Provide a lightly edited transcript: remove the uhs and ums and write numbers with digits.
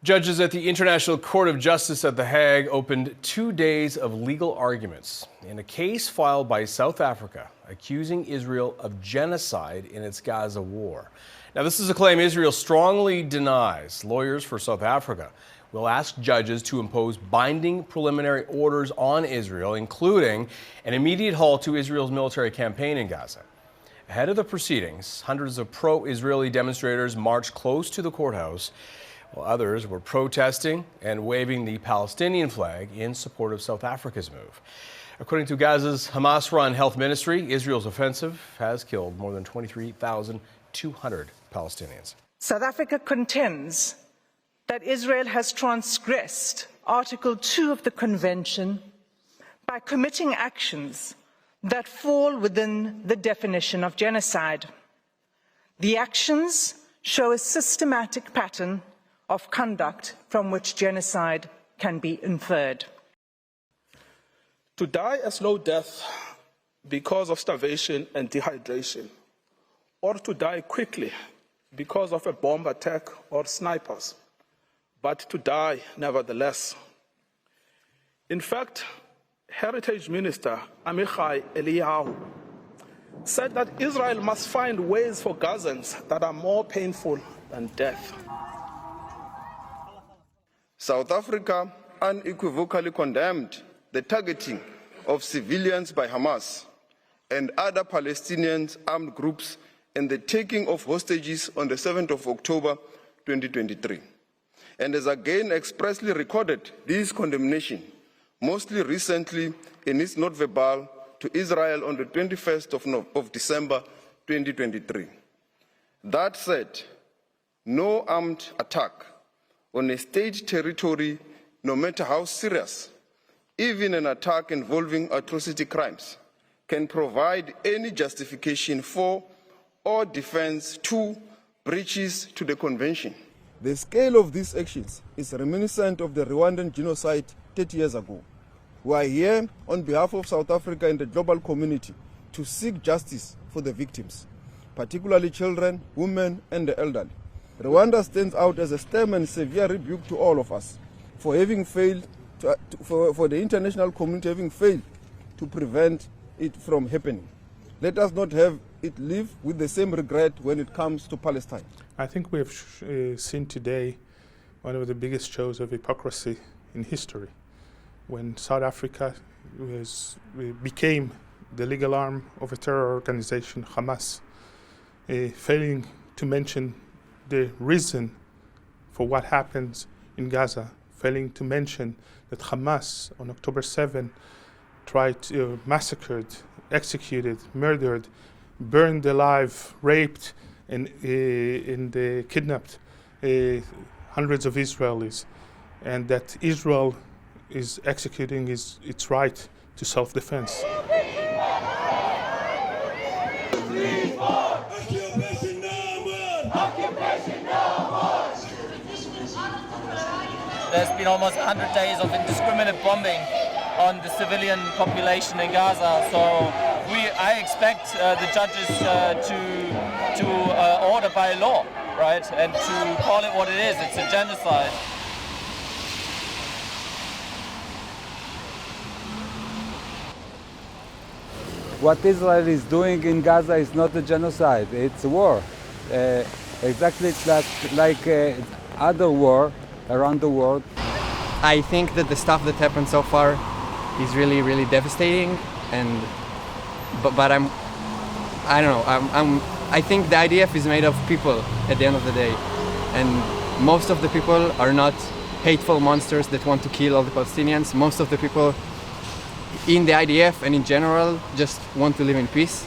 Judges at the International Court of Justice at The Hague opened 2 days of legal arguments in a case filed by South Africa accusing Israel of genocide in its Gaza war. Now, this is a claim Israel strongly denies. Lawyers for South Africa will ask judges to impose binding preliminary orders on Israel, including an immediate halt to Israel's military campaign in Gaza. Ahead of the proceedings, hundreds of pro-Israeli demonstrators marched close to the courthouse, while others were protesting and waving the Palestinian flag in support of South Africa's move. According to Gaza's Hamas-run health ministry, Israel's offensive has killed more than 23,200 Palestinians. South Africa contends that Israel has transgressed Article 2 of the Convention by committing actions that fall within the definition of genocide. The actions show a systematic pattern of conduct from which genocide can be inferred. To die a slow death because of starvation and dehydration, or to die quickly because of a bomb attack or snipers, but to die nevertheless. In fact, Heritage Minister Amichai Eliyahu said that Israel must find ways for Gazans that are more painful than death. South Africa unequivocally condemned the targeting of civilians by Hamas and other Palestinian armed groups and the taking of hostages on the 7th of October 2023, and has again expressly recorded this condemnation, mostly recently in its note verbal to Israel on the 21st of December 2023. That said, no armed attack on a state territory, no matter how serious, even an attack involving atrocity crimes, can provide any justification for or defense to breaches to the Convention. The scale of these actions is reminiscent of the Rwandan genocide 30 years ago. We are here on behalf of South Africa and the global community to seek justice for the victims, particularly children, women, and the elderly. Rwanda stands out as a stern and severe rebuke to all of us for having failed, for the international community having failed to prevent it from happening. Let us not have it live with the same regret when it comes to Palestine. I think we have seen today one of the biggest shows of hypocrisy in history, when South Africa became the legal arm of a terror organization, Hamas, failing to mention the reason for what happens in Gaza, failing to mention that Hamas on October 7 tried to massacred, executed, murdered, burned alive, raped, and kidnapped hundreds of Israelis, and that Israel is executing its right to self-defense. There's been almost 100 days of indiscriminate bombing on the civilian population in Gaza, so I expect the judges to order by law, right, and to call it what it is. It's a genocide. What Israel is doing in Gaza is not a genocide, it's a war. Exactly, it's like other war around the world. I think that the stuff that happened so far is really, really devastating, but I don't know. I think the IDF is made of people at the end of the day, and most of the people are not hateful monsters that want to kill all the Palestinians. Most of the people in the IDF and in general just want to live in peace.